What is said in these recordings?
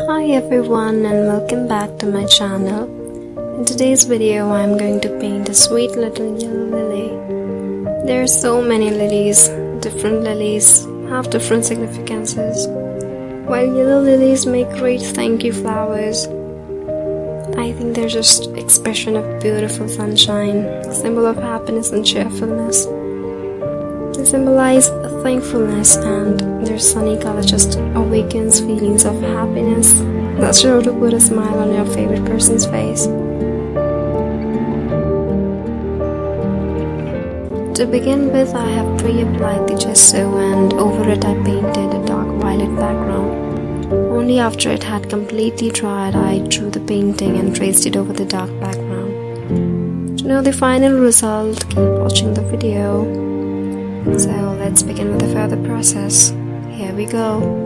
Hi everyone and welcome back to my channel. In today's video I am going to paint a sweet little yellow lily. There are so many lilies. Different lilies have different significances. While yellow lilies make great thank you flowers, I think they're just expression of beautiful sunshine, symbol of happiness and cheerfulness. They symbolize thankfulness, and their sunny color just awakens feelings of happiness that's sure to put a smile on your favorite person's face. To begin with, I have pre-applied the gesso and over it I painted a dark violet background. Only after it had completely dried, I drew the painting and traced it over the dark background. To know the final result, keep watching the video. So let's begin with the further process. Here we go.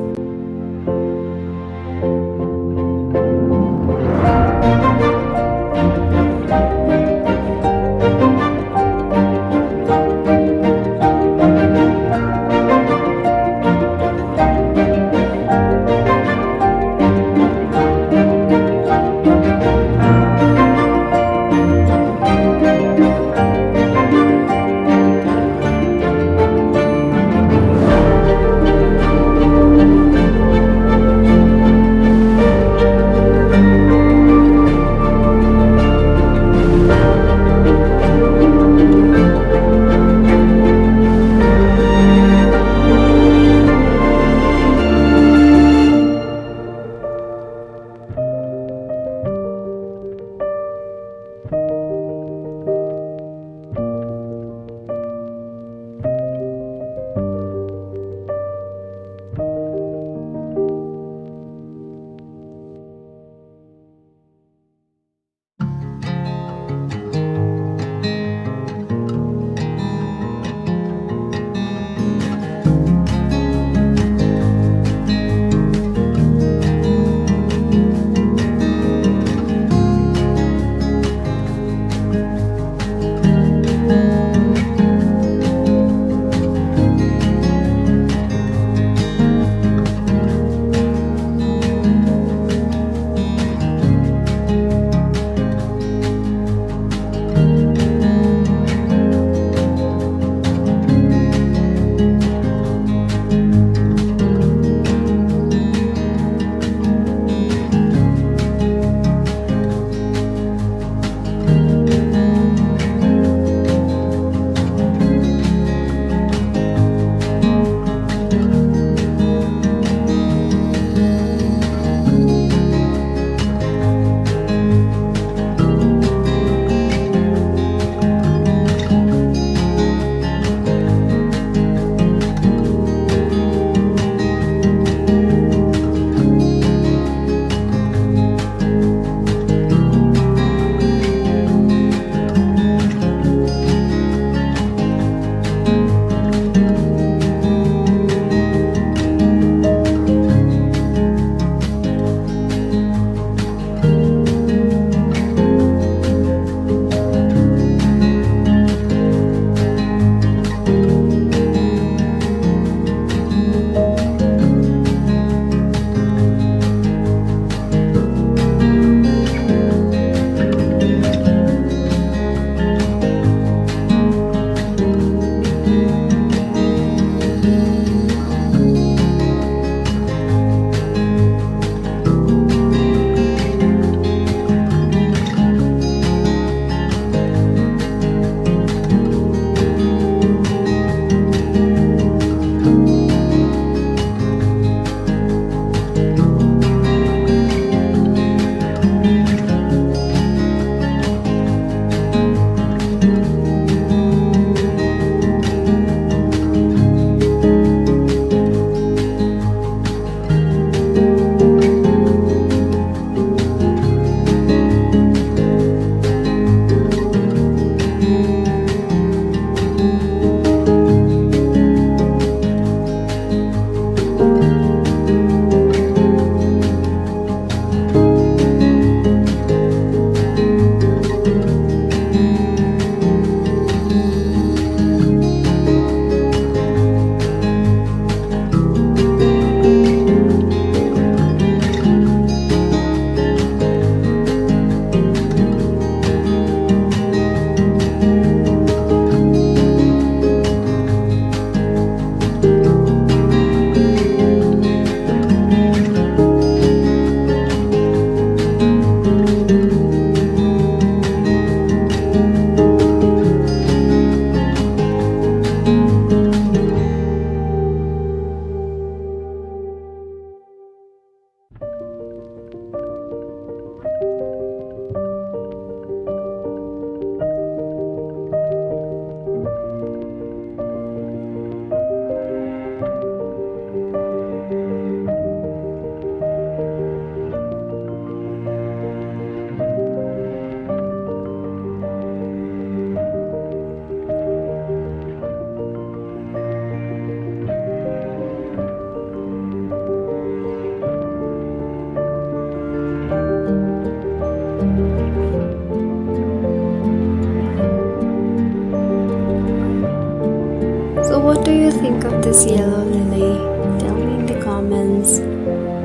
think of this yellow lily? Tell me in the comments.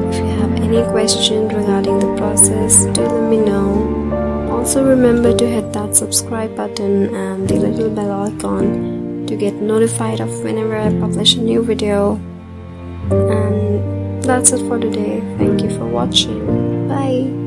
If you have any question regarding the process, do let me know. Also remember to hit that subscribe button and the little bell icon to get notified of whenever I publish a new video. And that's it for today. Thank you for watching. Bye.